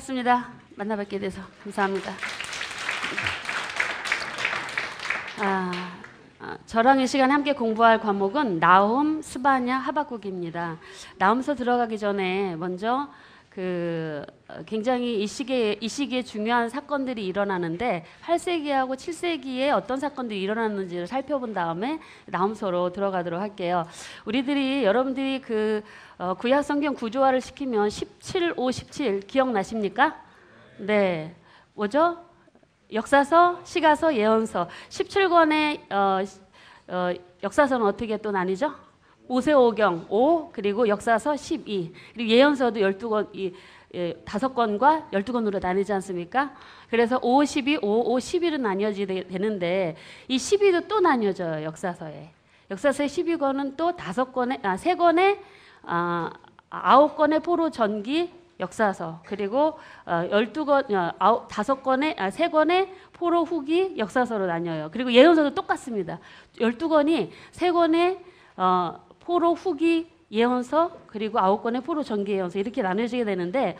반갑습니다. 만나뵙게 돼서 감사합니다. 저랑 이 시간에 함께 공부할 과목은 나훔, 스바냐, 하박국입니다. 나훔서 들어가기 전에 먼저 굉장히 이 시기에 중요한 사건들이 일어나는데 8세기하고 7세기에 어떤 사건들이 일어났는지를 살펴본 다음에 나훔서로 들어가도록 할게요. 여러분들이 구약 성경 구조화를 시키면 17, 5, 17 기억나십니까? 네. 뭐죠? 역사서, 시가서, 예언서. 17권의 역사서는 어떻게 또 나뉘죠? 모세오경 5, 그리고 역사서 12, 그리고 예언서도 12권, 5권과 12권으로 나뉘지 않습니까? 그래서 5, 12, 5, 5, 11은 나뉘어지게 되는데 이 12도 또 나뉘어져요, 역사서에. 역사서의 12권은 또 3권의 9권의 포로 전기 역사서, 그리고 3권의 포로 후기 역사서로 나뉘어요. 그리고 예언서도 똑같습니다. 12권이 3권의 포로 후기 예언서, 그리고 9권의 포로 전기 예언서, 이렇게 나눠지게 되는데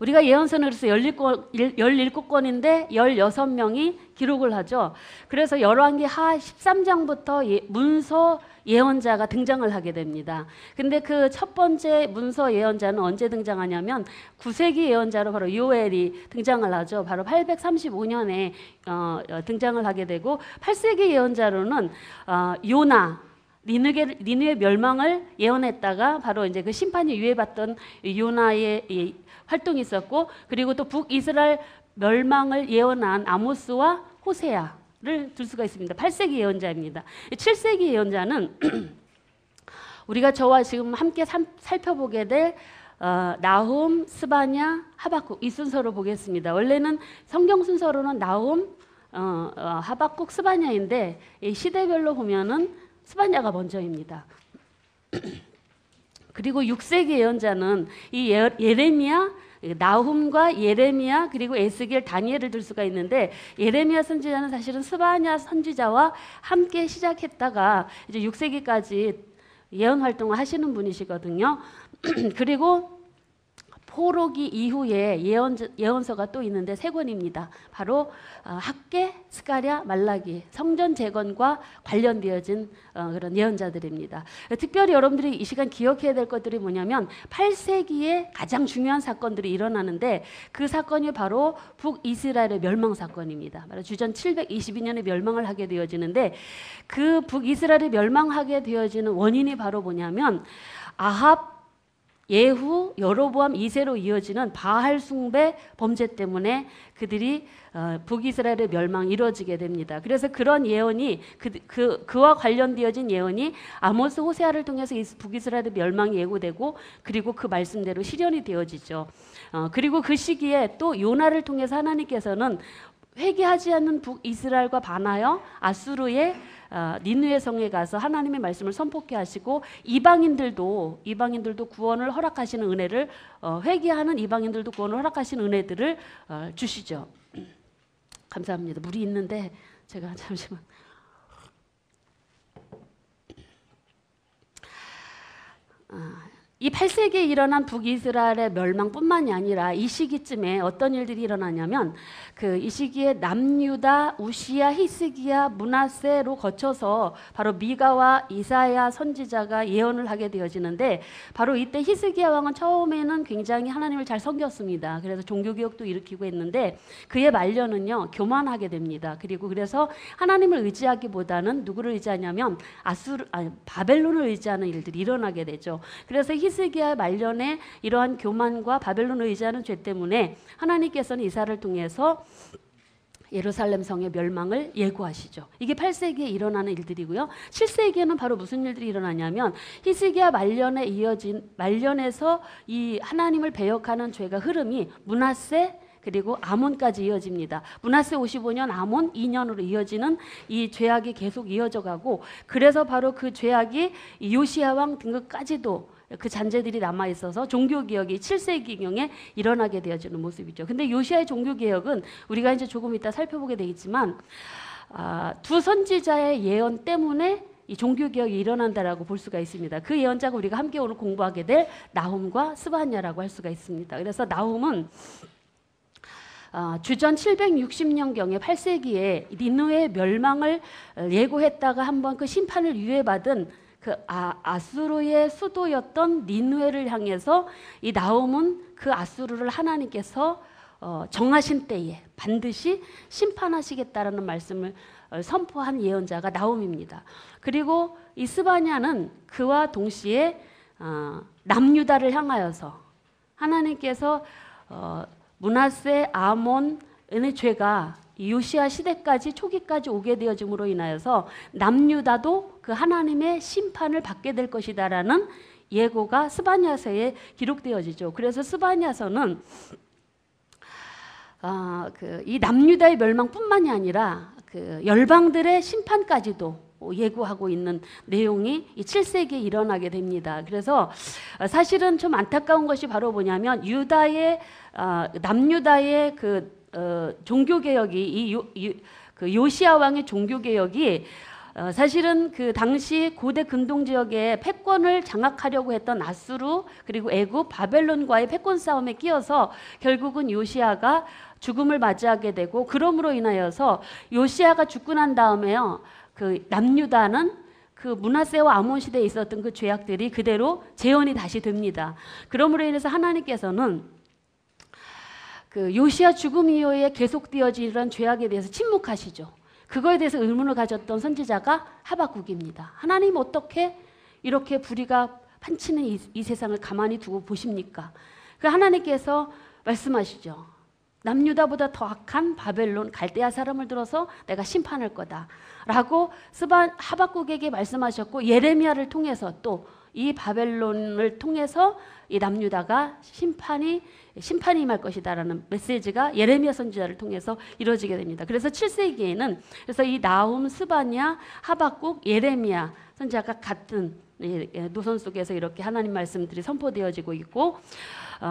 우리가 예언서는 그래서 17권인데 16명이 기록을 하죠. 그래서 열왕기 하 13장부터 문서 예언자가 등장을 하게 됩니다. 근데 그 첫 번째 문서 예언자는 언제 등장하냐면 9세기 예언자로 바로 요엘이 등장을 하죠. 바로 835년에 등장을 하게 되고, 8세기 예언자로는 요나, 니느웨 멸망을 예언했다가 바로 이제 그 심판이 유예받던 요나의 활동이 있었고, 그리고 또 북이스라엘 멸망을 예언한 아모스와 호세아를 둘 수가 있습니다. 8세기 예언자입니다. 7세기 예언자는 우리가 저와 지금 함께 살펴보게 될 나훔, 스바냐, 하박국, 이 순서로 보겠습니다. 원래는 성경 순서로는 나훔, 하박국, 스바냐인데 이 시대별로 보면은 스바냐가 먼저입니다. 그리고 6세기 예언자는 이 예레미야, 나훔과 예레미야, 그리고 에스겔, 다니엘을 들 수가 있는데, 예레미야 선지자는 사실은 스바냐 선지자와 함께 시작했다가 이제 6세기까지 예언 활동을 하시는 분이시거든요. 그리고 포로기 이후에 예언서가 또 있는데 3권입니다. 바로 학개, 스가랴, 말라기, 성전 재건과 관련되어진 그런 예언자들입니다. 특별히 여러분들이 이 시간 기억해야 될 것들이 뭐냐면 8세기에 가장 중요한 사건들이 일어나는데 그 사건이 바로 북이스라엘의 멸망 사건입니다. 바로 주전 722년에 멸망을 하게 되어지는데, 그 북이스라엘이 멸망하게 되어지는 원인이 바로 뭐냐면 아합, 예후, 여로보암 2세로 이어지는 바알 숭배 범죄 때문에 그들이 북이스라엘의 멸망이 이루어지게 됩니다. 그래서 그런 예언이 그와 관련되어진 예언이 아모스, 호세아를 통해서 북이스라엘의 멸망이 예고되고, 그리고 그 말씀대로 실현이 되어지죠. 그리고 그 시기에 또 요나를 통해서 하나님께서는 회개하지 않는 북이스라엘과 반하여 아수르의 니느웨 성에 가서 하나님의 말씀을 선포케 하시고, 이방인들도 구원을 허락하시는 은혜를, 회개하는 이방인들도 구원을 허락하시는 은혜들을 주시죠. 감사합니다. 물이 있는데 제가 잠시만. 이 8세기에 일어난 북이스라엘의 멸망뿐만이 아니라 이 시기쯤에 어떤 일들이 일어나냐면, 이 시기에 남유다, 우시야, 히스기야, 므낫세로 거쳐서 바로 미가와 이사야 선지자가 예언을 하게 되어지는데, 바로 이때 히스기야 왕은 처음에는 굉장히 하나님을 잘 섬겼습니다. 그래서 종교개혁도 일으키고 했는데 그의 말년은요 교만하게 됩니다. 그래서 하나님을 의지하기보다는 누구를 의지하냐면 바벨론을 의지하는 일들이 일어나게 되죠. 그래서 히스기야 말년에 이러한 교만과 바벨론을 의지하는 죄 때문에 하나님께서는 이사를 통해서 예루살렘 성의 멸망을 예고하시죠. 이게 8세기에 일어나는 일들이고요. 7세기에는 바로 무슨 일들이 일어나냐면, 히스기야 말년에서 이 하나님을 배역하는 죄가 흐름이 므낫세, 그리고 아몬까지 이어집니다. 므낫세 55년, 아몬 2년으로 이어지는 이 죄악이 계속 이어져 가고, 그래서 바로 그 죄악이 요시야 왕 등극까지도 그 잔재들이 남아있어서 종교개혁이 7세기경에 일어나게 되어지는 모습이죠. 근데 요시야의 종교개혁은 우리가 이제 조금 이따 살펴보게 되겠지만, 두 선지자의 예언 때문에 이 종교개혁이 일어난다라고 볼 수가 있습니다. 그 예언자가 우리가 함께 오늘 공부하게 될 나훔과 스바냐라고 할 수가 있습니다. 그래서 나훔은 주전 760년경에 8세기에 니느웨의 멸망을 예고했다가 한번 그 심판을 유예받은 그 아수르의 수도였던 니느웨를 향해서 이 나훔은 그 아수르를 하나님께서 정하신 때에 반드시 심판하시겠다라는 말씀을 선포한 예언자가 나훔입니다. 그리고 이 스바냐는 그와 동시에 남유다를 향하여서 하나님께서 므낫세 아몬의 죄가 요시야 시대까지 초기까지 오게 되어짐으로 인하여서 남유다도 그 하나님의 심판을 받게 될 것이다라는 예고가 스바냐서에 기록되어지죠. 그래서 스바냐서는 이 남유다의 멸망뿐만이 아니라 그 열방들의 심판까지도 예고하고 있는 내용이 이 7세기에 일어나게 됩니다. 그래서 사실은 좀 안타까운 것이 바로 뭐냐면 남유다의 그 종교개혁이 그 요시야 왕의 종교개혁이 사실은 그 당시 고대 근동 지역의 패권을 장악하려고 했던 아수르 그리고 애굽 바벨론과의 패권 싸움에 끼어서 결국은 요시야가 죽음을 맞이하게 되고 그럼으로 인하여서 요시야가 죽고 난 다음에요. 그 남유다는 그 므낫세와 아몬 시대에 있었던 그 죄악들이 그대로 재현이 다시 됩니다. 그러므로 인해서 하나님께서는 그 요시야 죽음 이후에 계속되어진 이런 죄악에 대해서 침묵하시죠. 그거에 대해서 의문을 가졌던 선지자가 하박국입니다. 하나님 어떻게 이렇게 불의가 판치는 이 세상을 가만히 두고 보십니까? 그 하나님께서 말씀하시죠. 남유다보다 더 악한 바벨론 갈대아 사람을 들어서 내가 심판할 거다 라고 하박국에게 말씀하셨고 예레미야를 통해서 또 이 바벨론을 통해서 이 남유다가 심판이 임할 것이다라는 메시지가 예레미야 선지자를 통해서 이루어지게 됩니다. 그래서 7세기에는 그래서 이 나훔, 스바냐, 하박국, 예레미야 선지자가 같은 노선 속에서 이렇게 하나님 말씀들이 선포되어지고 있고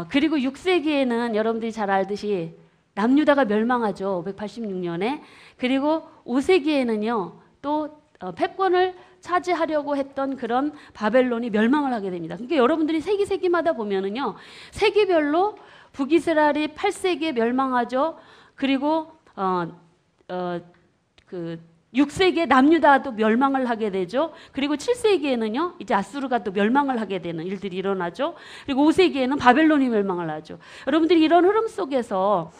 그리고 6세기에는 여러분들이 잘 알듯이 남유다가 멸망하죠. 586년에. 그리고 5세기에는요. 또 패권을 차지하려고 했던 그런 바벨론이 멸망을 하게 됩니다. 그러니까 여러분들이 세기마다 보면은요. 세기별로 북이스라엘이 8세기에 멸망하죠. 그리고 그 6세기에 남유다도 멸망을 하게 되죠. 그리고 7세기에는요. 이제 아수르가 또 멸망을 하게 되는 일들이 일어나죠. 그리고 5세기에는 바벨론이 멸망을 하죠. 여러분들이 이런 흐름 속에서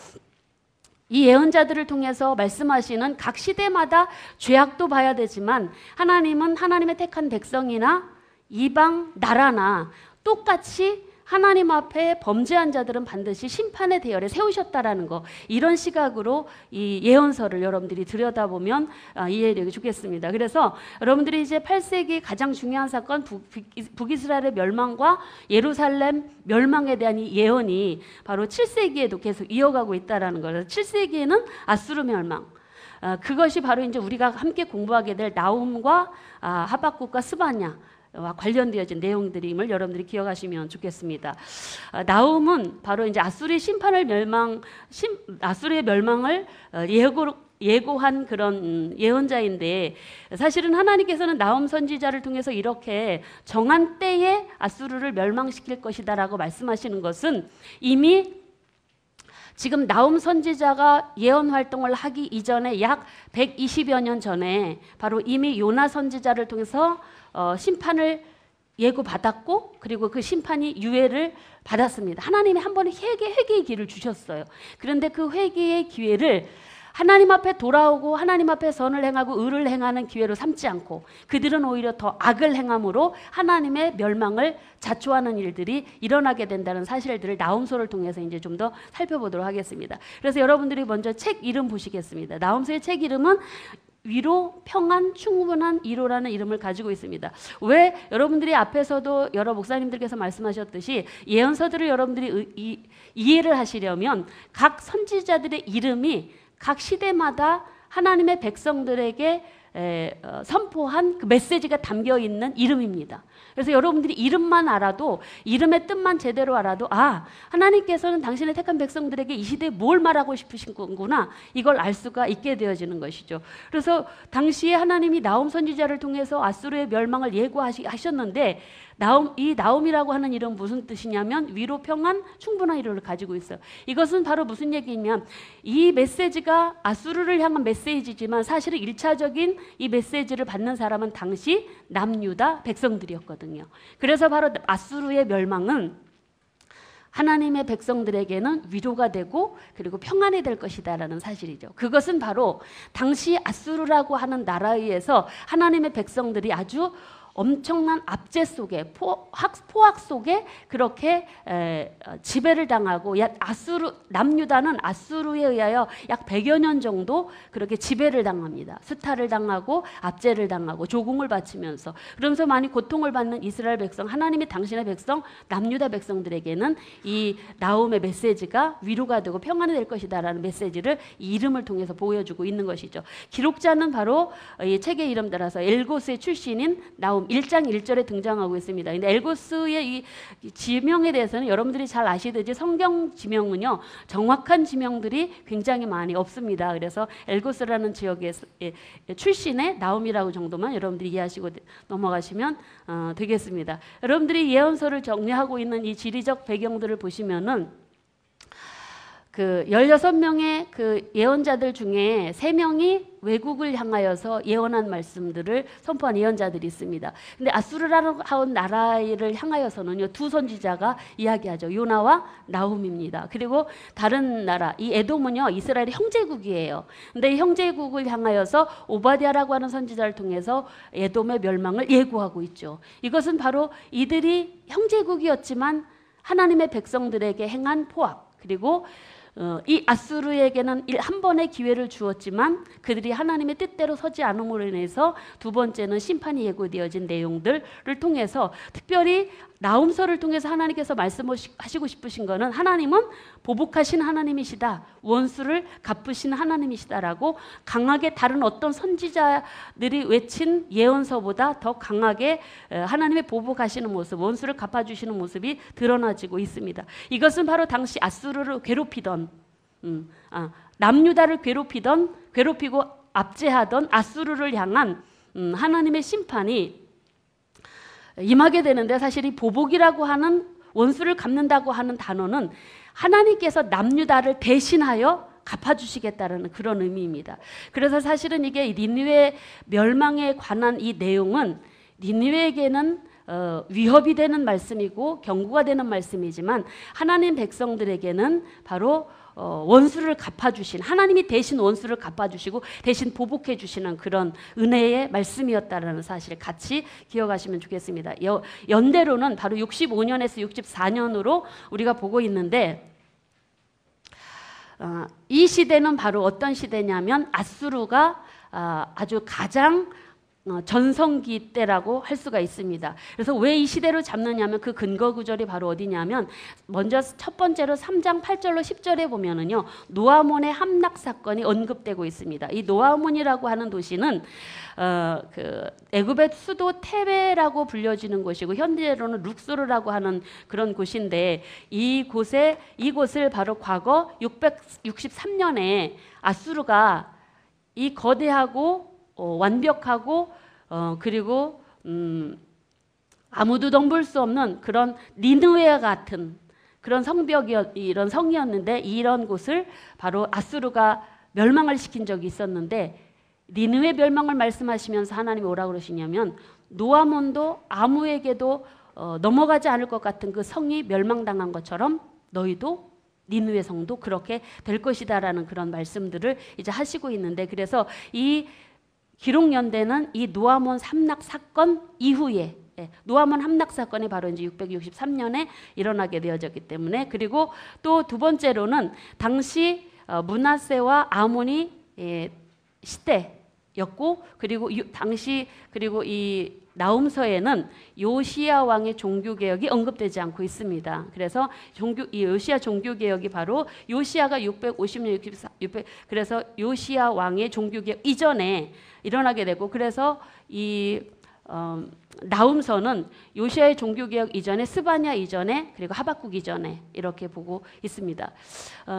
이 예언자들을 통해서 말씀하시는 각 시대마다 죄악도 봐야 되지만 하나님은 하나님의 택한 백성이나 이방 나라나 똑같이 하나님 앞에 범죄한 자들은 반드시 심판의 대열에 세우셨다라는 거 이런 시각으로 이 예언서를 여러분들이 들여다보면 이해를 주겠습니다. 그래서 여러분들이 이제 8세기 가장 중요한 사건 북이스라엘의 멸망과 예루살렘 멸망에 대한 이 예언이 바로 7세기에도 계속 이어가고 있다라는 거예요. 7세기에는 아수르 멸망 그것이 바로 이제 우리가 함께 공부하게 될 나훔과 하박국과 스바냐 와 관련되어진 내용들임을 여러분들이 기억하시면 좋겠습니다. 나훔은 바로 이제 아수르의 아수르의 멸망을 예고한 그런 예언자인데 사실은 하나님께서는 나훔 선지자를 통해서 이렇게 정한 때에 아수르를 멸망시킬 것이다라고 말씀하시는 것은 이미 지금 나훔 선지자가 예언 활동을 하기 이전에 약 120여 년 전에 바로 이미 요나 선지자를 통해서 심판을 예고받았고 그리고 그 심판이 유예를 받았습니다. 하나님이 한 번에 회개의 기회를 주셨어요. 그런데 그 회개의 기회를 하나님 앞에 돌아오고 하나님 앞에 선을 행하고 의를 행하는 기회로 삼지 않고 그들은 오히려 더 악을 행함으로 하나님의 멸망을 자초하는 일들이 일어나게 된다는 사실들을 나훔서를 통해서 이제 좀 더 살펴보도록 하겠습니다. 그래서 여러분들이 먼저 책 이름 보시겠습니다. 나훔서의 책 이름은 위로, 평안, 충분한 위로라는 이름을 가지고 있습니다. 왜 여러분들이 앞에서도 여러 목사님들께서 말씀하셨듯이 예언서들을 여러분들이 이해를 하시려면 각 선지자들의 이름이 각 시대마다 하나님의 백성들에게 선포한 그 메시지가 담겨 있는 이름입니다. 그래서 여러분들이 이름만 알아도, 이름의 뜻만 제대로 알아도, 아, 하나님께서는 당신의 택한 백성들에게 이 시대에 뭘 말하고 싶으신 거구나, 이걸 알 수가 있게 되어지는 것이죠. 그래서 당시에 하나님이 나움 선지자를 통해서 아수르의 멸망을 예고하셨는데, 이 나움이라고 하는 이름 무슨 뜻이냐면 위로, 평안, 충분한 이름을 가지고 있어요. 이것은 바로 무슨 얘기냐면 이 메시지가 아수르를 향한 메시지지만 사실은 1차적인 이 메시지를 받는 사람은 당시 남유다 백성들이었거든요. 그래서 바로 아수르의 멸망은 하나님의 백성들에게는 위로가 되고 그리고 평안이 될 것이다라는 사실이죠. 그것은 바로 당시 아수르라고 하는 나라에 의해서 하나님의 백성들이 아주 엄청난 압제 속에, 포악 속에 그렇게 지배를 당하고, 남유다는 아수르에 의하여 약 100여 년 정도 그렇게 지배를 당합니다. 수탈을 당하고 압제를 당하고 조공을 바치면서, 그러면서 많이 고통을 받는 이스라엘 백성, 하나님이 당신의 백성 남유다 백성들에게는 이 나움의 메시지가 위로가 되고 평안이 될 것이다라는 메시지를 이 이름을 통해서 보여주고 있는 것이죠. 기록자는 바로 이 책의 이름 따라서 엘고스의 출신인 나움 1장 1절에 등장하고 있습니다. 근데 엘고스의 이 지명에 대해서는 여러분들이 잘 아시듯이 성경 지명은요, 정확한 지명들이 굉장히 많이 없습니다. 그래서 엘고스라는 지역의 출신의 나움이라고 정도만 여러분들이 이해하시고 넘어가시면 되겠습니다. 여러분들이 예언서를 정리하고 있는 이 지리적 배경들을 보시면은 그 16명의 그 예언자들 중에 3명이 외국을 향하여서 예언한 말씀들을 선포한 예언자들이 있습니다. 근데 아수르라는 나라를 향하여서는요, 2 선지자가 이야기하죠. 요나와 나훔입니다. 그리고 다른 나라, 이 에돔은요, 이스라엘의 형제국이에요. 근데 이 형제국을 향하여서 오바댜라고 하는 선지자를 통해서 에돔의 멸망을 예고하고 있죠. 이것은 바로 이들이 형제국이었지만 하나님의 백성들에게 행한 포악, 그리고 이 아수르에게는 한 번의 기회를 주었지만 그들이 하나님의 뜻대로 서지 않음으로 인해서 두 번째는 심판이 예고되어진 내용들을 통해서, 특별히 나움서를 통해서 하나님께서 말씀하시고 싶으신 것은 하나님은 보복하신 하나님이시다, 원수를 갚으신 하나님이시다라고 강하게 다른 어떤 선지자들이 외친 예언서보다 더 강하게 하나님의 보복하시는 모습, 원수를 갚아주시는 모습이 드러나지고 있습니다. 이것은 바로 당시 아수르를 괴롭히던, 남유다를 괴롭히고 압제하던 아수르를 향한 하나님의 심판이 임하게 되는데, 사실 이 보복이라고 하는, 원수를 갚는다고 하는 단어는 하나님께서 남유다를 대신하여 갚아주시겠다는 그런 의미입니다. 그래서 사실은 이게 니느웨 멸망에 관한 이 내용은 니느웨에게는 위협이 되는 말씀이고 경고가 되는 말씀이지만 하나님 백성들에게는 바로 원수를 갚아주신, 하나님이 대신 원수를 갚아주시고 대신 보복해 주시는 그런 은혜의 말씀이었다라는 사실을 같이 기억하시면 좋겠습니다. 연대로는 바로 65년에서 64년으로 우리가 보고 있는데, 이 시대는 바로 어떤 시대냐면 아수르가 아주 가장 전성기 때라고 할 수가 있습니다. 그래서 왜 이 시대로 잡느냐면 그 근거 구절이 바로 어디냐면, 먼저 첫 번째로 3장 8절로 10절에 보면은요, 노아몬의 함락 사건이 언급되고 있습니다. 이 노아몬이라고 하는 도시는 그 애굽의 수도 테베라고 불려지는 곳이고 현재로는 룩소르라고 하는 그런 곳인데, 이곳을 바로 과거 663년에 아수르가 이 거대하고 완벽하고 그리고 아무도 덤불 수 없는 그런 니느웨 같은 그런 이런 성이었는데, 이런 곳을 바로 아수르가 멸망을 시킨 적이 있었는데, 니느웨 멸망을 말씀하시면서 하나님이 뭐라고 그러시냐면, 노아몬도 아무에게도 넘어가지 않을 것 같은 그 성이 멸망당한 것처럼 너희도 니느웨 성도 그렇게 될 것이다라는 그런 말씀들을 이제 하시고 있는데, 그래서 이 기록 연대는 이 노아몬 함락 사건 이후에, 노아몬 함락 사건이 바로 이제 663년에 일어나게 되어졌기 때문에, 그리고 또 두 번째로는 당시 므낫세와 아몬이 시대, 였고, 그리고 당시 그리고 이 나훔서에는 요시야 왕의 종교 개혁이 언급되지 않고 있습니다. 그래서 이 요시야 종교 개혁이 바로 요시야가 650년 600 그래서 요시야 왕의 종교 개혁 이전에 일어나게 되고, 그래서 이 나훔서는 요시야의 종교 개혁 이전에, 스바냐 이전에, 그리고 하박국 이전에 이렇게 보고 있습니다.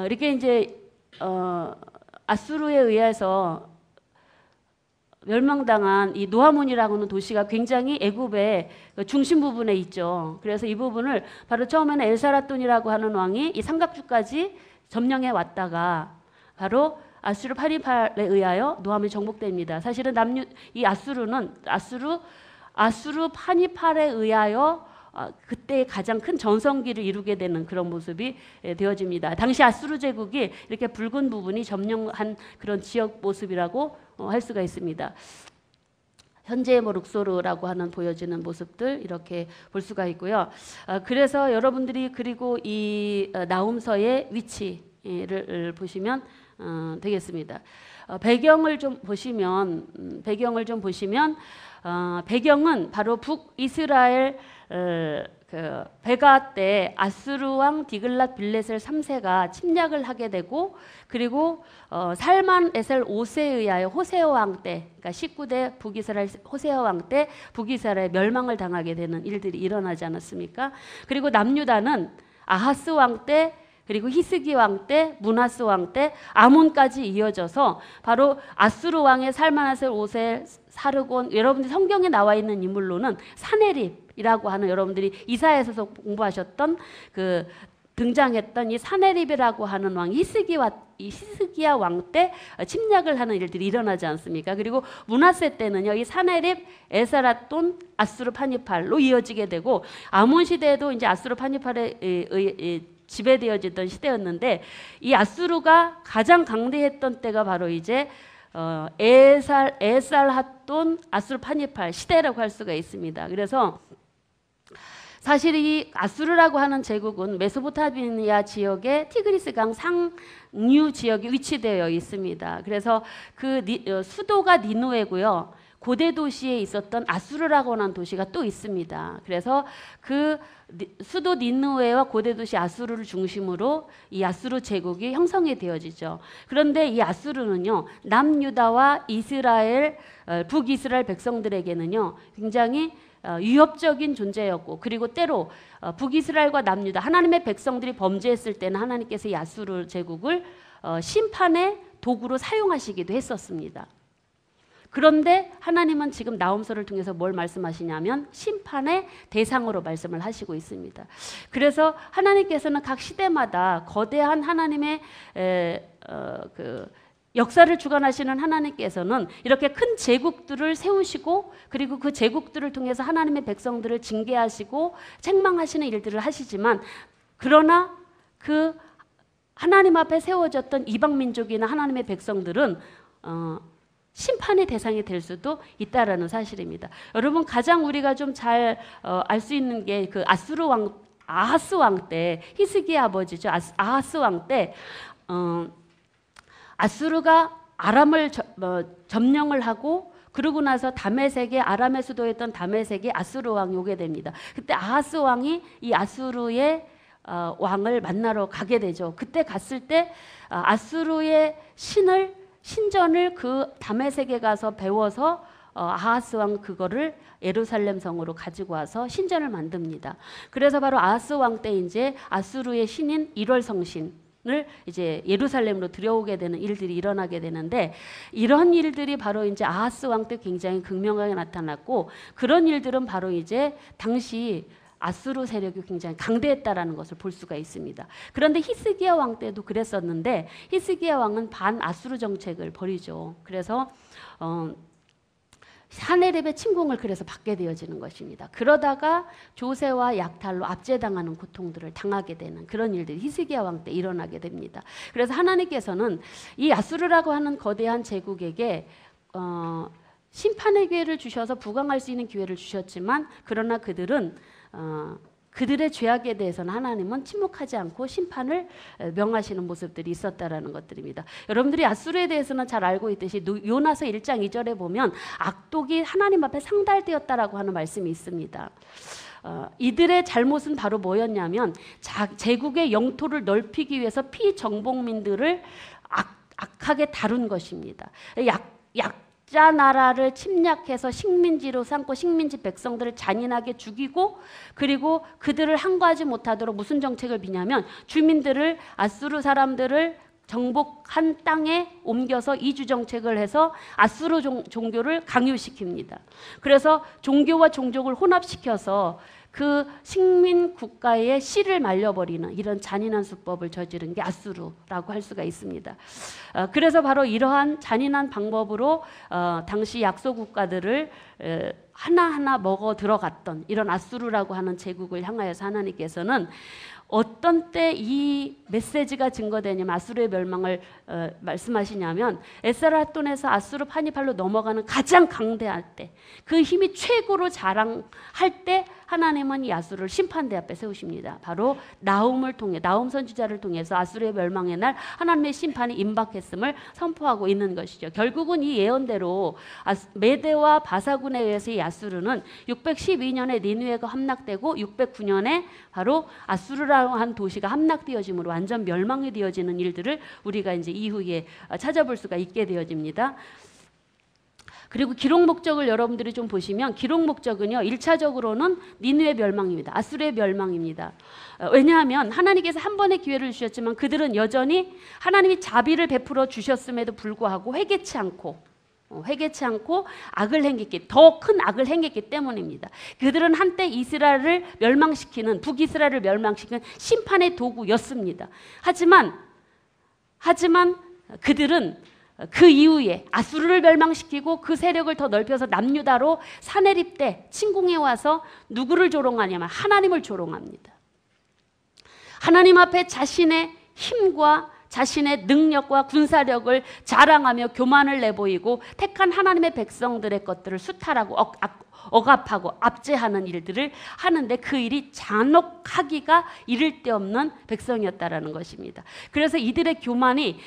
이렇게 이제 아수르에 의해서 멸망당한 이 노아몬이라고 하는 도시가 굉장히 애굽의 중심 부분에 있죠. 그래서 이 부분을 바로 처음에는 엘사라돈이라고 하는 왕이 이 삼각주까지 점령해 왔다가 바로 아수르 파니팔에 의하여 노아몬이 정복됩니다. 사실은 이 아수르 파니팔에 의하여 그때 가장 큰 전성기를 이루게 되는 그런 모습이 되어집니다. 당시 아수르 제국이 이렇게 붉은 부분이 점령한 그런 지역 모습이라고 할 수가 있습니다. 현재의 룩소르라고 하는 보여지는 모습들 이렇게 볼 수가 있고요. 그래서 여러분들이 그리고 이 나훔서의 위치를 보시면 되겠습니다. 배경을 좀 보시면 배경은 바로 북이스라엘 베가 때 아수르 왕 디글랏 빌레셀 3세가 침략을 하게 되고, 그리고 살만 에셀 5세에 의하여 호세아 왕 때, 그러니까 19대 북이스라엘 호세아 왕 때 북이스라엘 멸망을 당하게 되는 일들이 일어나지 않았습니까? 그리고 남유다는 아하스 왕 때, 그리고 히스기 왕 때, 므낫세 왕 때, 아몬까지 이어져서 바로 아수르 왕의 살만에셀 5세 사르곤, 여러분들이 성경에 나와 있는 인물로는 사네립이라고 하는, 여러분들이 이사야에서 공부하셨던 그 등장했던 이 사네립이라고 하는 왕이 히스기야 왕 때 침략을 하는 일들이 일어나지 않습니까? 그리고 므낫세 때는요, 이 사네립, 에사라돈, 아수르 파니팔로 이어지게 되고, 아몬 시대에도 이제 아수르 파니팔에 지배되어지던 시대였는데, 이 아수르가 가장 강대했던 때가 바로 이제 에살핫돈 아수르 파니팔 시대라고 할 수가 있습니다. 그래서 사실 이 아수르라고 하는 제국은 메소포타미아 지역의 티그리스강 상류 지역에 위치되어 있습니다. 그래서 그 수도가 니누에고요. 고대 도시에 있었던 아수르라고 하는 도시가 또 있습니다. 그래서 그 수도 니느웨와 고대 도시 아수르를 중심으로 이 아수르 제국이 형성이 되어지죠. 그런데 이 아수르는요, 남유다와 이스라엘, 북이스라엘 백성들에게는요, 굉장히 위협적인 존재였고, 그리고 때로 북이스라엘과 남유다, 하나님의 백성들이 범죄했을 때는 하나님께서 이 아수르 제국을 심판의 도구로 사용하시기도 했었습니다. 그런데 하나님은 지금 나홈서를 통해서 뭘 말씀하시냐면 심판의 대상으로 말씀을 하시고 있습니다. 그래서 하나님께서는 각 시대마다 거대한 하나님의 그 역사를 주관하시는 하나님께서는 이렇게 큰 제국들을 세우시고, 그리고 그 제국들을 통해서 하나님의 백성들을 징계하시고 책망하시는 일들을 하시지만, 그러나 그 하나님 앞에 세워졌던 이방 민족이나 하나님의 백성들은 심판의 대상이 될 수도 있다라는 사실입니다. 여러분, 가장 우리가 좀 잘 알 수 있는 게 그 아하스 왕 때, 히스기야 아버지죠. 아하스 왕 때 아수르가 아람을 점령을 하고, 그러고 나서 다메섹에, 아람의 수도였던 다메섹에 아수르 왕이 오게 됩니다. 그때 아하스 왕이 이 아수르의 왕을 만나러 가게 되죠. 그때 갔을 때 아수르의 신전을 그 다메섹에 가서 배워서 아하스 왕 그거를 예루살렘 성으로 가지고 와서 신전을 만듭니다. 그래서 바로 아하스 왕 때 이제 아수르의 신인 1월 성신을 이제 예루살렘으로 들여오게 되는 일들이 일어나게 되는데, 이런 일들이 바로 이제 아하스 왕 때 굉장히 극명하게 나타났고, 그런 일들은 바로 이제 당시 아수르 세력이 굉장히 강대했다라는 것을 볼 수가 있습니다. 그런데 히스기야 왕 때도 그랬었는데, 히스기야 왕은 반아수르 정책을 벌이죠. 그래서 사네립의 침공을 그래서 받게 되어지는 것입니다. 그러다가 조세와 약탈로 압제당하는 고통들을 당하게 되는 그런 일들이 히스기야 왕 때 일어나게 됩니다. 그래서 하나님께서는 이 아수르라고 하는 거대한 제국에게 심판의 기회를 주셔서 부강할 수 있는 기회를 주셨지만, 그러나 그들은 그들의 죄악에 대해서는 하나님은 침묵하지 않고 심판을 명하시는 모습들이 있었다라는 것들입니다. 여러분들이 아수르에 대해서는 잘 알고 있듯이 요나서 1장 2절에 보면 악독이 하나님 앞에 상달되었다라고 하는 말씀이 있습니다. 이들의 잘못은 바로 뭐였냐면 제국의 영토를 넓히기 위해서 피정복민들을 악하게 다룬 것입니다. 약자 나라를 침략해서 식민지로 삼고 식민지 백성들을 잔인하게 죽이고, 그리고 그들을 항거하지 못하도록 무슨 정책을 비냐면 주민들을, 아수르 사람들을 정복한 땅에 옮겨서 이주 정책을 해서 아수르 종교를 강요시킵니다. 그래서 종교와 종족을 혼합시켜서 그 식민 국가의 씨를 말려버리는 이런 잔인한 수법을 저지른 게 아수르라고 할 수가 있습니다. 그래서 바로 이러한 잔인한 방법으로 당시 약소 국가들을 하나하나 먹어 들어갔던 이런 아수르라고 하는 제국을 향하여서 하나님께서는 어떤 때 이 메시지가 증거되냐면 아수르의 멸망을 말씀하시냐면 에스라돈에서 아수르 파니팔로 넘어가는 가장 강대할 때, 그 힘이 최고로 자랑할 때 하나님은 이 아수르를 심판대 앞에 세우십니다. 바로 나훔을 통해, 나훔 선지자를 통해서 아수르의 멸망의 날 하나님의 심판이 임박했음을 선포하고 있는 것이죠. 결국은 이 예언대로 메대와 바사군에 의해서 이 아수르는 612년에 니느웨가 함락되고 609년에 바로 아수르라고 한 도시가 함락되어짐으로 완전 멸망이 되어지는 일들을 우리가 이제 이후에 찾아볼 수가 있게 되어집니다. 그리고 기록 목적을 여러분들이 좀 보시면, 기록 목적은요 1차적으로는 니느웨 멸망입니다. 아수르의 멸망입니다. 왜냐하면 하나님께서 한 번의 기회를 주셨지만 그들은 여전히 하나님이 자비를 베풀어 주셨음에도 불구하고 회개치 않고 악을 행했기, 더 큰 악을 행했기 때문입니다. 그들은 한때 이스라엘을 멸망시키는, 북이스라엘을 멸망시키는 심판의 도구였습니다. 하지만 그들은 그 이후에 아수르를 멸망시키고 그 세력을 더 넓혀서 남유다로 사내립 때 침공해 와서 누구를 조롱하냐면 하나님을 조롱합니다. 하나님 앞에 자신의 힘과 자신의 능력과 군사력을 자랑하며 교만을 내보이고 택한 하나님의 백성들의 것들을 수탈하고 억압하고 압제하는 일들을 하는데, 그 일이 잔혹하기가 이를 데 없는 백성이었다라는 것입니다. 그래서 이들의 교만이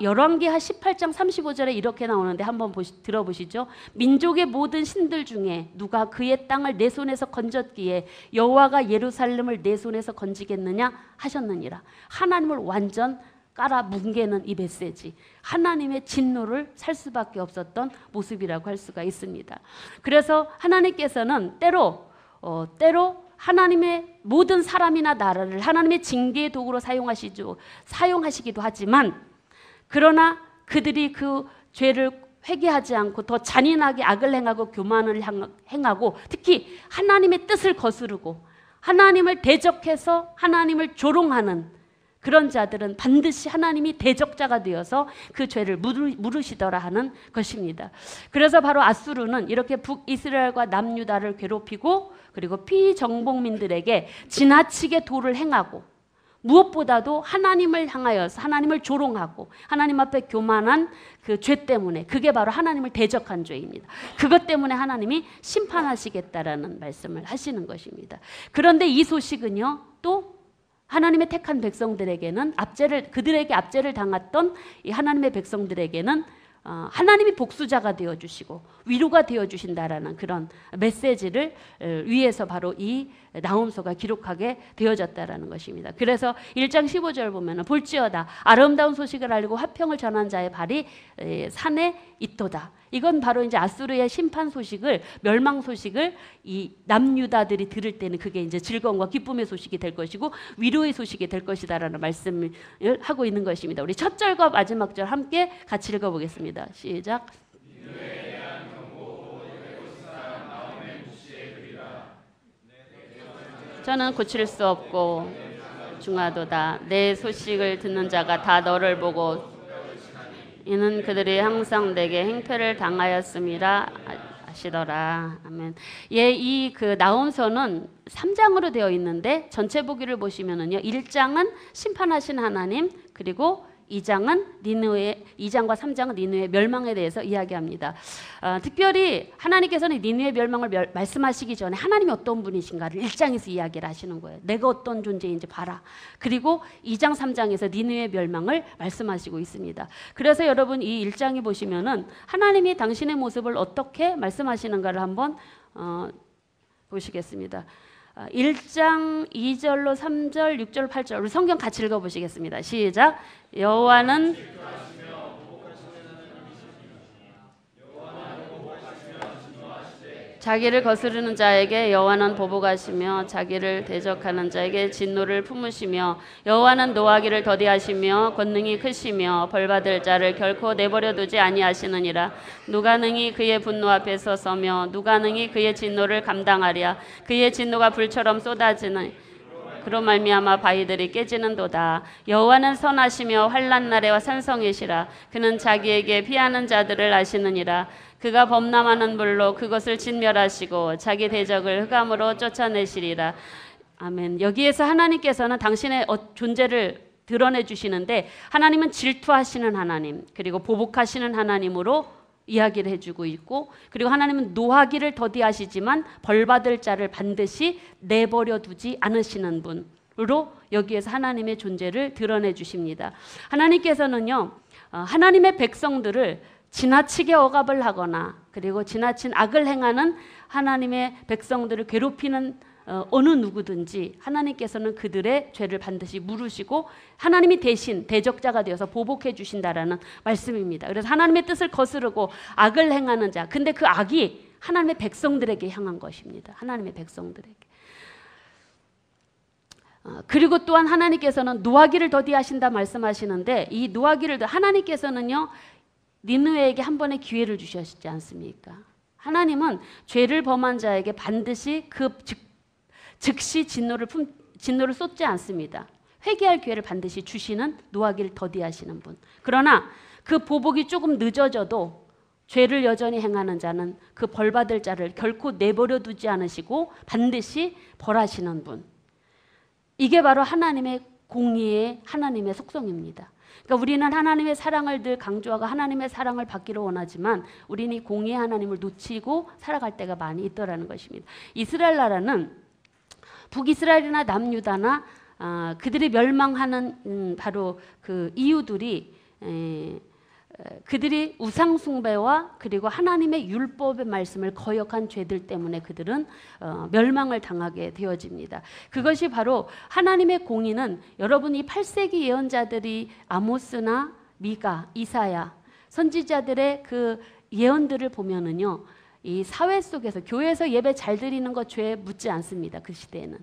열왕기하 18장 35절에 이렇게 나오는데 한번 들어보시죠. 민족의 모든 신들 중에 누가 그의 땅을 내 손에서 건졌기에 여호와가 예루살렘을 내 손에서 건지겠느냐 하셨느니라. 하나님을 완전 깔아뭉개는 이 메시지, 하나님의 진노를 살 수밖에 없었던 모습이라고 할 수가 있습니다. 그래서 하나님께서는 때로 하나님의 모든 사람이나 나라를 하나님의 징계의 도구로 사용하시기도 하지만, 그러나 그들이 그 죄를 회개하지 않고 더 잔인하게 악을 행하고 교만을 행하고 특히 하나님의 뜻을 거스르고 하나님을 대적해서 하나님을 조롱하는 그런 자들은 반드시 하나님이 대적자가 되어서 그 죄를 물으시더라 하는 것입니다. 그래서 바로 아수르는 이렇게 북이스라엘과 남유다를 괴롭히고, 그리고 피정복민들에게 지나치게 도를 행하고, 무엇보다도 하나님을 향하여서 하나님을 조롱하고 하나님 앞에 교만한 그 죄 때문에, 그게 바로 하나님을 대적한 죄입니다. 그것 때문에 하나님이 심판하시겠다라는 말씀을 하시는 것입니다. 그런데 이 소식은요, 또 하나님의 택한 백성들에게는 그들에게 압제를 당했던 이 하나님의 백성들에게는 하나님이 복수자가 되어주시고 위로가 되어주신다라는 그런 메시지를 위해서 바로 이 나훔서가 기록하게 되어졌다라는 것입니다. 그래서 1장 15절 보면 볼지어다 아름다운 소식을 알고 화평을 전한 자의 발이 산에 있도다. 이건 바로 이제 아수르의 심판 소식을, 멸망 소식을 이 남유다들이 들을 때는 그게 이제 즐거움과 기쁨의 소식이 될 것이고 위로의 소식이 될 것이다라는 말씀을 하고 있는 것입니다. 우리 첫 절과 마지막 절 함께 같이 읽어보겠습니다. 시작. 저는 고칠 수 없고 중하도다. 내 소식을 듣는 자가 다 너를 보고 이는 그들이 항상 내게 행패를 당하였음이라 하시더라. 아멘. 예, 이 그 나훔서는 3장으로 되어 있는데 전체 보기를 보시면은요, 1장은 심판하신 하나님, 그리고 2장과 3장은 니느웨 멸망에 대해서 이야기합니다. 특별히 하나님께서는 니느웨 멸망을 말씀하시기 전에 하나님이 어떤 분이신가를 1장에서 이야기를 하시는 거예요. 내가 어떤 존재인지 봐라. 그리고 2장, 3장에서 니느웨 멸망을 말씀하시고 있습니다. 그래서 여러분 이 1장에 보시면은 하나님이 당신의 모습을 어떻게 말씀하시는가를 한번 보시겠습니다. 1장 2절로 3절, 6절, 8절 우리 성경 같이 읽어보시겠습니다. 시작. 여호와는 자기를 거스르는 자에게 여호와는 보복하시며 자기를 대적하는 자에게 진노를 품으시며 여호와는 노하기를 더디하시며 권능이 크시며 벌받을 자를 결코 내버려 두지 아니하시느니라. 누가 능히 그의 분노 앞에 서서며 누가 능히 그의 진노를 감당하랴. 그의 진노가 불처럼 쏟아지는 그로 말미암아 바위들이 깨지는도다. 여호와는 선하시며 환난 날에 산성이시라. 그는 자기에게 피하는 자들을 아시느니라. 그가 범람하는 불로 그것을 진멸하시고 자기 대적을 흑암으로 쫓아내시리라. 아멘. 여기에서 하나님께서는 당신의 존재를 드러내 주시는데 하나님은 질투하시는 하나님 그리고 보복하시는 하나님으로 이야기를 해주고 있고 그리고 하나님은 노하기를 더디하시지만 벌받을 자를 반드시 내버려 두지 않으시는 분으로 여기에서 하나님의 존재를 드러내 주십니다. 하나님께서는요 하나님의 백성들을 지나치게 억압을 하거나 그리고 지나친 악을 행하는 하나님의 백성들을 괴롭히는 어느 누구든지 하나님께서는 그들의 죄를 반드시 물으시고 하나님이 대신 대적자가 되어서 보복해 주신다라는 말씀입니다. 그래서 하나님의 뜻을 거스르고 악을 행하는 자, 근데 그 악이 하나님의 백성들에게 향한 것입니다. 하나님의 백성들에게. 그리고 또한 하나님께서는 노하기를 더디하신다 말씀하시는데 이 노하기를 하나님께서는요 니느웨에게 한 번의 기회를 주셨지 않습니까? 하나님은 죄를 범한 자에게 반드시 즉시 진노를 쏟지 않습니다. 회개할 기회를 반드시 주시는 노하기를 더디하시는 분. 그러나 그 보복이 조금 늦어져도 죄를 여전히 행하는 자는 그 벌받을 자를 결코 내버려 두지 않으시고 반드시 벌하시는 분. 이게 바로 하나님의 공의의 하나님의 속성입니다. 그러니까 우리는 하나님의 사랑을 늘 강조하고 하나님의 사랑을 받기를 원하지만 우리는 이 공의의 하나님을 놓치고 살아갈 때가 많이 있더라는 것입니다. 이스라엘 나라는 북이스라엘이나 남유다나 그들이 멸망하는 바로 그 이유들이 그들이 우상 숭배와 그리고 하나님의 율법의 말씀을 거역한 죄들 때문에 그들은 멸망을 당하게 되어집니다. 그것이 바로 하나님의 공의는 여러분 이 8세기 예언자들이 아모스나 미가, 이사야 선지자들의 그 예언들을 보면은요. 이 사회 속에서 교회에서 예배 잘 드리는 것 죄에 묻지 않습니다. 그 시대에는.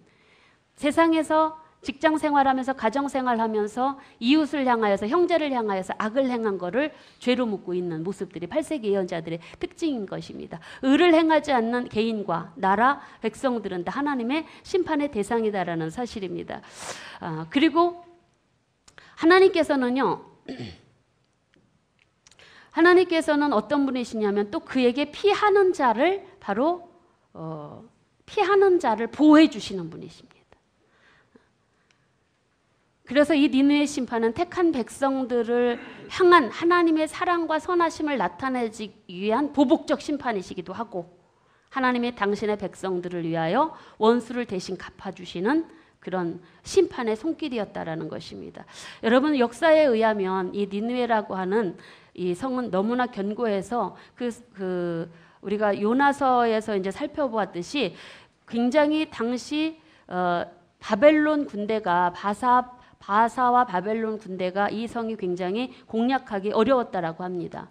세상에서 직장 생활하면서 가정 생활하면서 이웃을 향하여서 형제를 향하여서 악을 행한 것을 죄로 묻고 있는 모습들이 8세기 예언자들의 특징인 것입니다. 의를 행하지 않는 개인과 나라, 백성들은 다 하나님의 심판의 대상이다라는 사실입니다. 그리고 하나님께서는 어떤 분이시냐면 또 그에게 피하는 자를 바로 피하는 자를 보호해 주시는 분이십니다. 그래서 이 니느웨 심판은 택한 백성들을 향한 하나님의 사랑과 선하심을 나타내기 위한 보복적 심판이시기도 하고 하나님의 당신의 백성들을 위하여 원수를 대신 갚아주시는 그런 심판의 손길이었다라는 것입니다. 여러분 역사에 의하면 이 니느웨라고 하는 이 성은 너무나 견고해서 우리가 요나서에서 이제 살펴보았듯이 굉장히 당시 바벨론 군대가 바사와 바벨론 군대가 이 성이 굉장히 공략하기 어려웠다라고 합니다.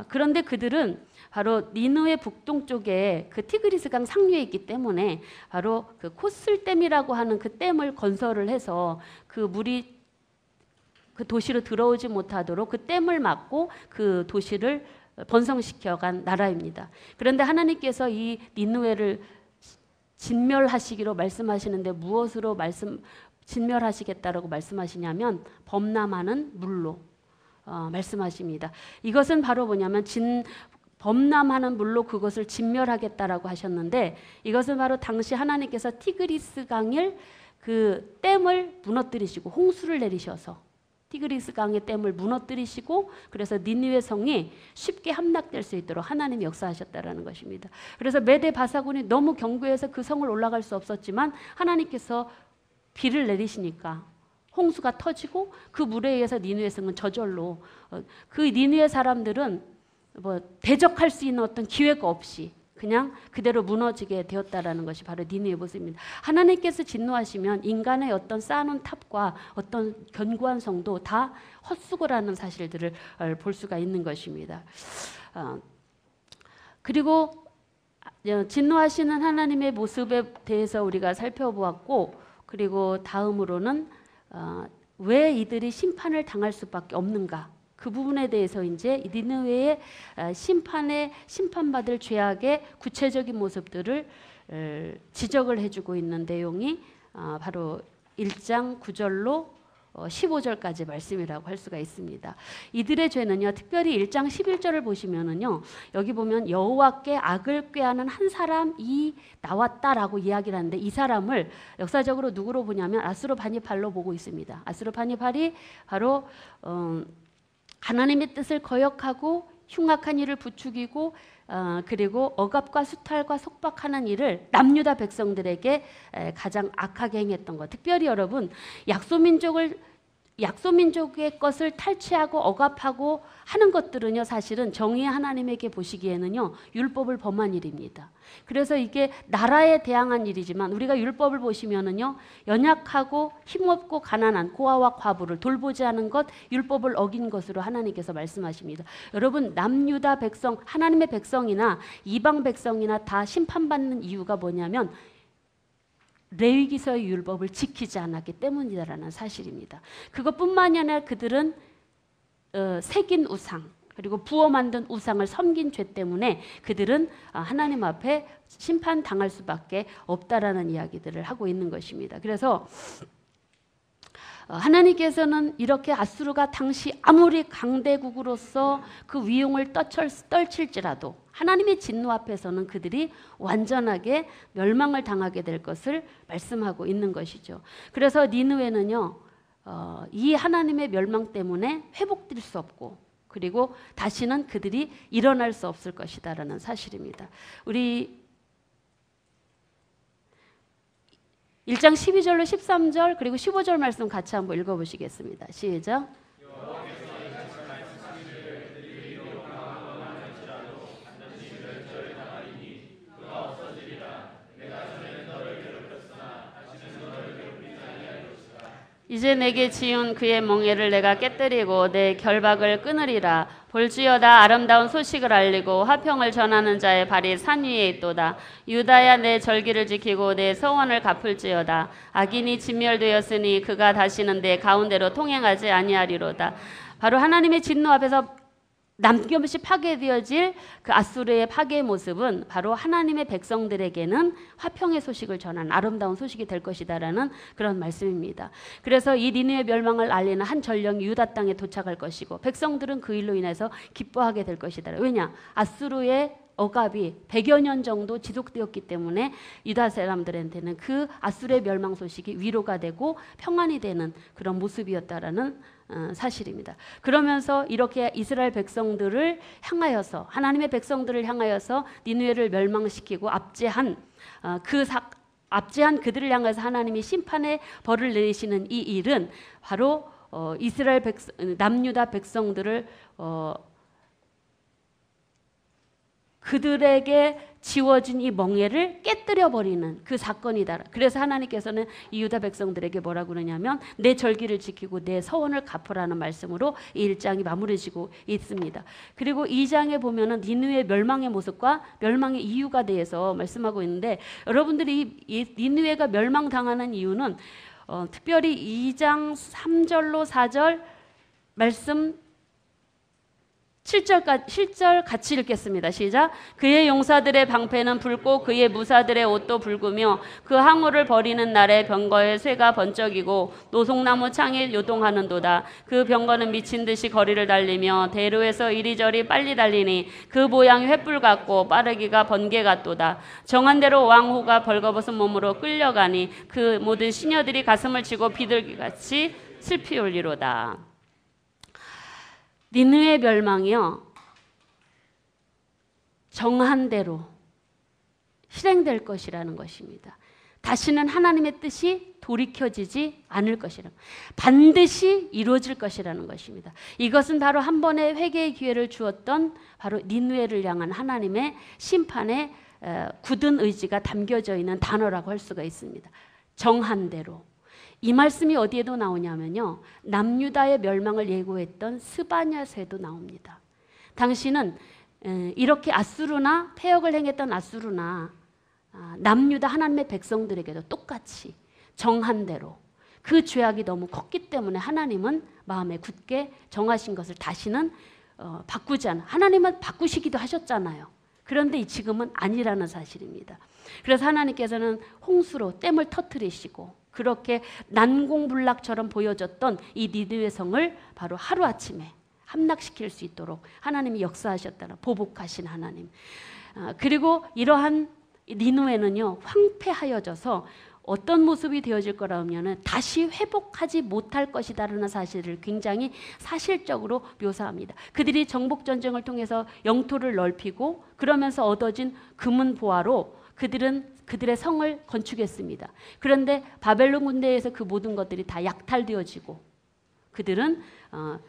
그런데 그들은 바로 니느웨 북동쪽에 그 티그리스강 상류에 있기 때문에 바로 그 코슬댐이라고 하는 그 댐을 건설을 해서 그 물이 그 도시로 들어오지 못하도록 그 댐을 막고 그 도시를 번성시켜간 나라입니다. 그런데 하나님께서 이 니느웨를 진멸하시기로 말씀하시는데 무엇으로 진멸하시겠다라고 말씀하시냐면 범람하는 물로 말씀하십니다. 이것은 바로 뭐냐면 범람하는 물로 그것을 진멸하겠다라고 하셨는데 이것은 바로 당시 하나님께서 티그리스 강을 그 댐을 무너뜨리시고 홍수를 내리셔서 티그리스 강의 댐을 무너뜨리시고 그래서 니느웨 성이 쉽게 함락될 수 있도록 하나님이 역사하셨다라는 것입니다. 그래서 메대 바사군이 너무 견고해서 그 성을 올라갈 수 없었지만 하나님께서 비를 내리시니까 홍수가 터지고 그 물에 의해서 니느웨 성은 저절로 그 니느웨 사람들은 뭐 대적할 수 있는 어떤 기회가 없이 그냥 그대로 무너지게 되었다라는 것이 바로 니느웨의 모습입니다. 하나님께서 진노하시면 인간의 어떤 쌓아놓은 탑과 어떤 견고한 성도 다 헛수고라는 사실들을 볼 수가 있는 것입니다. 그리고 진노하시는 하나님의 모습에 대해서 우리가 살펴보았고, 그리고 다음으로는 왜 이들이 심판을 당할 수밖에 없는가? 그 부분에 대해서 이제 니느웨의 심판받을 죄악의 구체적인 모습들을 지적을 해주고 있는 내용이 바로 1장 9절로 15절까지 말씀이라고 할 수가 있습니다. 이들의 죄는요, 특별히 1장 11절을 보시면은요, 여기 보면 여호와께 악을 꾀하는 한 사람이 나왔다라고 이야기를 하는데, 이 사람을 역사적으로 누구로 보냐면 아수르바니팔로 보고 있습니다. 아수르바니팔이 바로 하나님의 뜻을 거역하고 흉악한 일을 부추기고 그리고 억압과 수탈과 속박하는 일을 남유다 백성들에게 가장 악하게 행했던 것. 특별히 여러분, 약소민족의 것을 탈취하고 억압하고 하는 것들은요, 사실은 정의의 하나님에게 보시기에는요, 율법을 범한 일입니다. 그래서 이게 나라에 대항한 일이지만 우리가 율법을 보시면은요, 연약하고 힘없고 가난한 고아와 과부를 돌보지 않은 것, 율법을 어긴 것으로 하나님께서 말씀하십니다. 여러분, 남유다 백성, 하나님의 백성이나 이방 백성이나 다 심판받는 이유가 뭐냐면 레위기서의 율법을 지키지 않았기 때문이다라는 사실입니다. 그것뿐만이 아니라 그들은 새긴 우상, 그리고 부어 만든 우상을 섬긴 죄 때문에 그들은 하나님 앞에 심판당할 수밖에 없다라는 이야기들을 하고 있는 것입니다. 그래서 하나님께서는 이렇게 아수르가 당시 아무리 강대국으로서 그 위용을 떨칠지라도 하나님의 진노 앞에서는 그들이 완전하게 멸망을 당하게 될 것을 말씀하고 있는 것이죠. 그래서 니느웨는요, 이 하나님의 멸망 때문에 회복될 수 없고, 그리고 다시는 그들이 일어날 수 없을 것이다라는 사실입니다. 우리 1장 12절로 13절 그리고 15절 말씀 같이 한번 읽어보시겠습니다. 시작. 이제 내게 지은 그의 멍에를 내가 깨뜨리고 내 결박을 끊으리라. 볼지어다 아름다운 소식을 알리고 화평을 전하는 자의 발이 산 위에 있도다. 유다야, 내 절기를 지키고 내 서원을 갚을지어다. 악인이 진멸되었으니 그가 다시는 내 가운데로 통행하지 아니하리로다. 바로 하나님의 진노 앞에서 남김없이 파괴되어질 그 아수르의 파괴의 모습은 바로 하나님의 백성들에게는 화평의 소식을 전하는 아름다운 소식이 될 것이다라는 그런 말씀입니다. 그래서 이 니느웨 멸망을 알리는 한 전령이 유다 땅에 도착할 것이고 백성들은 그 일로 인해서 기뻐하게 될 것이다. 왜냐? 아수르의 억압이 100여 년 정도 지속되었기 때문에 유다 사람들한테는 그 아수르의 멸망 소식이 위로가 되고 평안이 되는 그런 모습이었다라는 사실입니다. 그러면서 이렇게 이스라엘 백성들을 향하여서, 하나님의 백성들을 향하여서 니느웨를 멸망시키고 압제한 그들을 향해서 하나님이 심판의 벌을 내리시는 이 일은 바로 이스라엘 남유다 백성들을 그들에게 지워진 이 멍에를 깨뜨려 버리는 그 사건이다. 그래서 하나님께서는 이 유다 백성들에게 뭐라고 그러냐면 내 절기를 지키고 내 서원을 갚으라는 말씀으로 이 1장이 마무리지고 있습니다. 그리고 2장에 보면은 니느웨의 멸망의 모습과 멸망의 이유가 대해서 말씀하고 있는데, 여러분들이 이 니느웨가 멸망당하는 이유는 특별히 2장 3절로 4절 말씀 7절 같이 읽겠습니다. 시작. 그의 용사들의 방패는 붉고 그의 무사들의 옷도 붉으며 그 항우를 버리는 날에 병거의 쇠가 번쩍이고 노송나무 창이 요동하는도다. 그 병거는 미친 듯이 거리를 달리며 대로에서 이리저리 빨리 달리니 그 모양이 횃불 같고 빠르기가 번개 같도다. 정한대로 왕후가 벌거벗은 몸으로 끌려가니 그 모든 시녀들이 가슴을 치고 비둘기같이 슬피 울리로다. 니느웨 멸망이요, 정한 대로 실행될 것이라는 것입니다. 다시는 하나님의 뜻이 돌이켜지지 않을 것이라, 반드시 이루어질 것이라는 것입니다. 이것은 바로 한 번의 회개의 기회를 주었던 바로 니느웨를 향한 하나님의 심판의 굳은 의지가 담겨져 있는 단어라고 할 수가 있습니다. 정한 대로. 이 말씀이 어디에도 나오냐면요, 남유다의 멸망을 예고했던 스바냐서에도 나옵니다. 당시는 이렇게 아수르나 패역을 행했던 아수르나 남유다 하나님의 백성들에게도 똑같이 정한 대로 그 죄악이 너무 컸기 때문에 하나님은 마음에 굳게 정하신 것을 다시는 바꾸지 않아. 하나님은 바꾸시기도 하셨잖아요. 그런데 지금은 아니라는 사실입니다. 그래서 하나님께서는 홍수로 댐을 터뜨리시고 그렇게 난공불락처럼 보여졌던 이 니느웨 성을 바로 하루아침에 함락시킬 수 있도록 하나님이 역사하셨다는, 보복하신 하나님. 그리고 이러한 니느웨는요, 황폐하여져서 어떤 모습이 되어질 거라면 다시 회복하지 못할 것이다라는 사실을 굉장히 사실적으로 묘사합니다. 그들이 정복전쟁을 통해서 영토를 넓히고 그러면서 얻어진 금은 보화로 그들의 성을 건축했습니다. 그런데 바벨론 군대에서 그 모든 것들이 다 약탈되어지고 그들은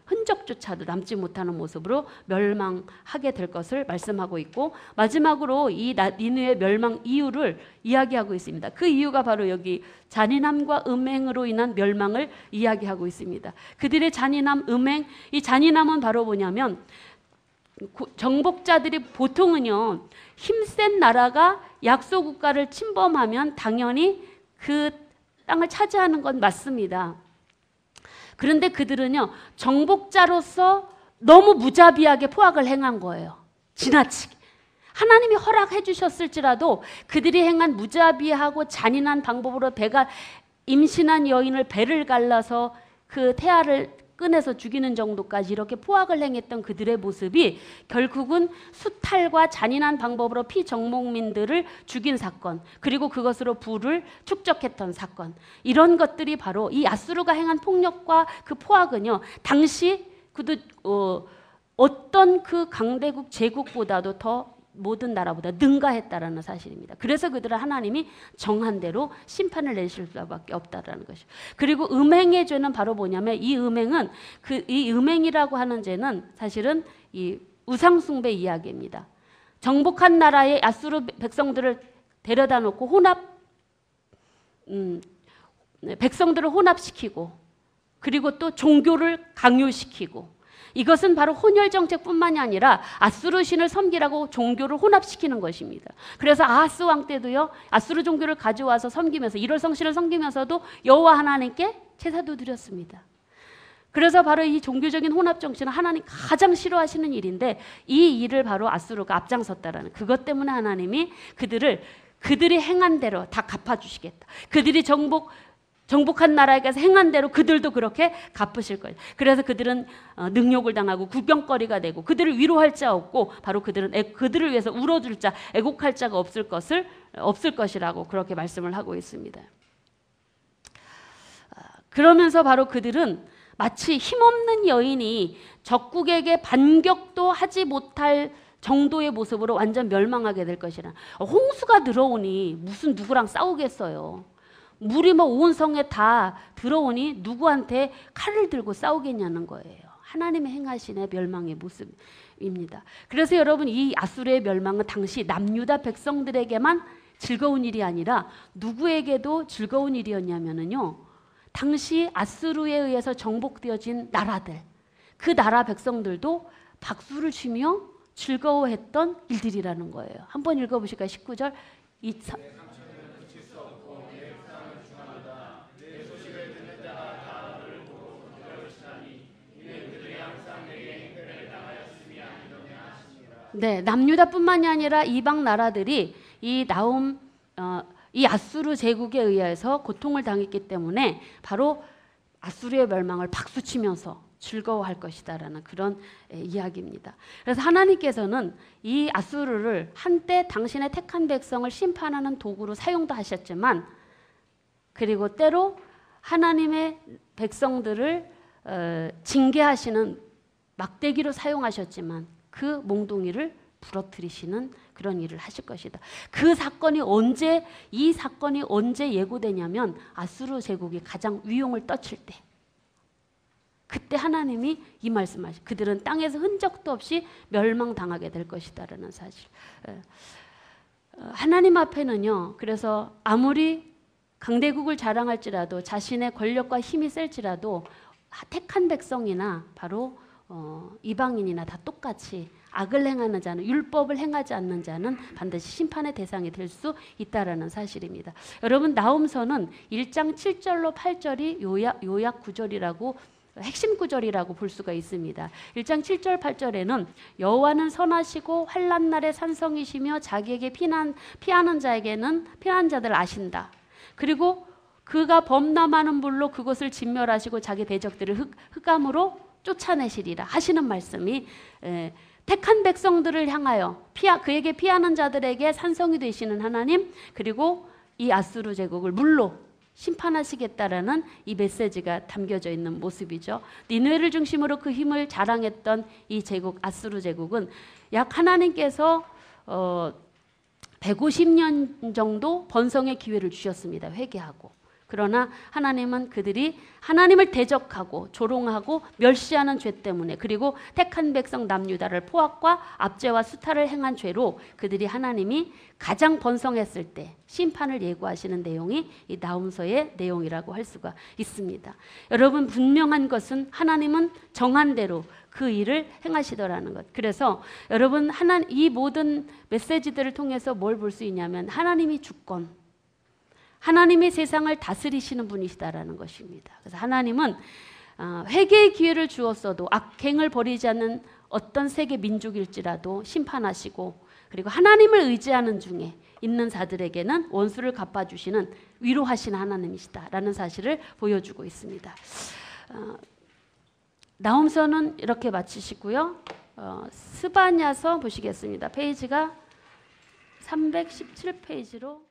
흔적조차도 남지 못하는 모습으로 멸망하게 될 것을 말씀하고 있고, 마지막으로 이 니느웨 멸망 이유를 이야기하고 있습니다. 그 이유가 바로 여기 잔인함과 음행으로 인한 멸망을 이야기하고 있습니다. 그들의 잔인함, 음행, 이 잔인함은 바로 뭐냐면 정복자들이 보통은요, 힘센 나라가 약소 국가를 침범하면 당연히 그 땅을 차지하는 건 맞습니다. 그런데 그들은요, 정복자로서 너무 무자비하게 포악을 행한 거예요. 지나치게. 하나님이 허락해 주셨을지라도 그들이 행한 무자비하고 잔인한 방법으로 임신한 여인을 배를 갈라서 그 태아를 꺼내서 죽이는 정도까지 이렇게 포악을 행했던 그들의 모습이 결국은 수탈과 잔인한 방법으로 피정복민들을 죽인 사건, 그리고 그것으로 부를 축적했던 사건, 이런 것들이 바로 이 아수르가 행한 폭력과 그 포악은요, 당시 어떤 그 강대국 제국보다도 더 모든 나라보다 능가했다라는 사실입니다. 그래서 그들은 하나님이 정한 대로 심판을 내실 수밖에 없다라는 것이죠. 그리고 음행의 죄는 바로 뭐냐면 이 음행은 이 음행이라고 하는 죄는 사실은 이 우상 숭배 이야기입니다. 정복한 나라의 아수르 백성들을 데려다 놓고 백성들을 혼합시키고 그리고 또 종교를 강요시키고, 이것은 바로 혼혈 정책뿐만이 아니라 아수르 신을 섬기라고 종교를 혼합시키는 것입니다. 그래서 아하스 왕 때도요, 아수르 종교를 가져와서 섬기면서 일월성신을 섬기면서도 여호와 하나님께 제사도 드렸습니다. 그래서 바로 이 종교적인 혼합 정신은 하나님 가장 싫어하시는 일인데, 이 일을 바로 아수르가 앞장섰다라는, 그것 때문에 하나님이 그들이 행한 대로 다 갚아주시겠다. 그들이 정복한 나라에 가서 행한 대로 그들도 그렇게 갚으실 거예요. 그래서 그들은 능욕을 당하고 구경거리가 되고 그들을 위로할 자 없고, 바로 그들을 위해서 울어줄 자, 애곡할 자가 없을 것이라고 그렇게 말씀을 하고 있습니다. 그러면서 바로 그들은 마치 힘없는 여인이 적국에게 반격도 하지 못할 정도의 모습으로 완전 멸망하게 될 것이라. 홍수가 들어오니 무슨 누구랑 싸우겠어요. 물이 온 성에 다 들어오니 누구한테 칼을 들고 싸우겠냐는 거예요. 하나님의 행하신의 멸망의 모습입니다. 그래서 여러분, 이 아수르의 멸망은 당시 남유다 백성들에게만 즐거운 일이 아니라 누구에게도 즐거운 일이었냐면요, 당시 아수르에 의해서 정복되어진 나라들, 그 나라 백성들도 박수를 치며 즐거워했던 일들이라는 거예요. 한번 읽어보실까요? 19절. 네, 남유다뿐만이 아니라 이방 나라들이 이 아수르 제국에 의해서 고통을 당했기 때문에 바로 아수르의 멸망을 박수치면서 즐거워할 것이다라는 그런 이야기입니다. 그래서 하나님께서는 이 아수르를 한때 당신의 택한 백성을 심판하는 도구로 사용도 하셨지만, 그리고 때로 하나님의 백성들을 징계하시는 막대기로 사용하셨지만 그 몽둥이를 부러뜨리시는 그런 일을 하실 것이다. 이 사건이 언제 예고되냐면 아수르 제국이 가장 위용을 떨칠 때, 그때 하나님이 이 말씀하시, 그들은 땅에서 흔적도 없이 멸망당하게 될 것이다라는 사실. 하나님 앞에는요, 그래서 아무리 강대국을 자랑할지라도, 자신의 권력과 힘이 셀지라도 택한 백성이나 바로 이방인이나 다 똑같이 악을 행하는 자는, 율법을 행하지 않는 자는 반드시 심판의 대상이 될 수 있다라는 사실입니다. 여러분, 나홈서는 1장 7절로 8절이 요약 구절이라고, 핵심 구절이라고 볼 수가 있습니다. 1장 7절 8절에는 여호와는 선하시고 환난 날에 산성이시며 자기에게 피하는 자에게는 피하는 자들 아신다. 그리고 그가 범람하는 불로 그것을 진멸하시고 자기 대적들을 흑암으로 쫓아내시리라 하시는 말씀이, 택한 백성들을 향하여 그에게 피하는 자들에게 산성이 되시는 하나님, 그리고 이 아수르 제국을 물로 심판하시겠다라는 이 메시지가 담겨져 있는 모습이죠. 니느웨를 중심으로 그 힘을 자랑했던 이 제국, 아수르 제국은 약 하나님께서 150년 정도 번성의 기회를 주셨습니다. 회개하고. 그러나 하나님은 그들이 하나님을 대적하고 조롱하고 멸시하는 죄 때문에, 그리고 택한 백성 남유다를 포악과 압제와 수탈을 행한 죄로 그들이 하나님이 가장 번성했을 때 심판을 예고하시는 내용이 이 나홈서의 내용이라고 할 수가 있습니다. 여러분, 분명한 것은 하나님은 정한 대로 그 일을 행하시더라는 것. 그래서 여러분, 이 모든 메시지들을 통해서 뭘 볼 수 있냐면 하나님이 주권, 하나님이 세상을 다스리시는 분이시다라는 것입니다. 그래서 하나님은 회개의 기회를 주었어도 악행을 버리지 않는 어떤 세계 민족일지라도 심판하시고, 그리고 하나님을 의지하는 중에 있는 자들에게는 원수를 갚아주시는 위로하시는 하나님이시다라는 사실을 보여주고 있습니다. 나홈서는 이렇게 마치시고요. 스바냐서 보시겠습니다. 페이지가 317페이지로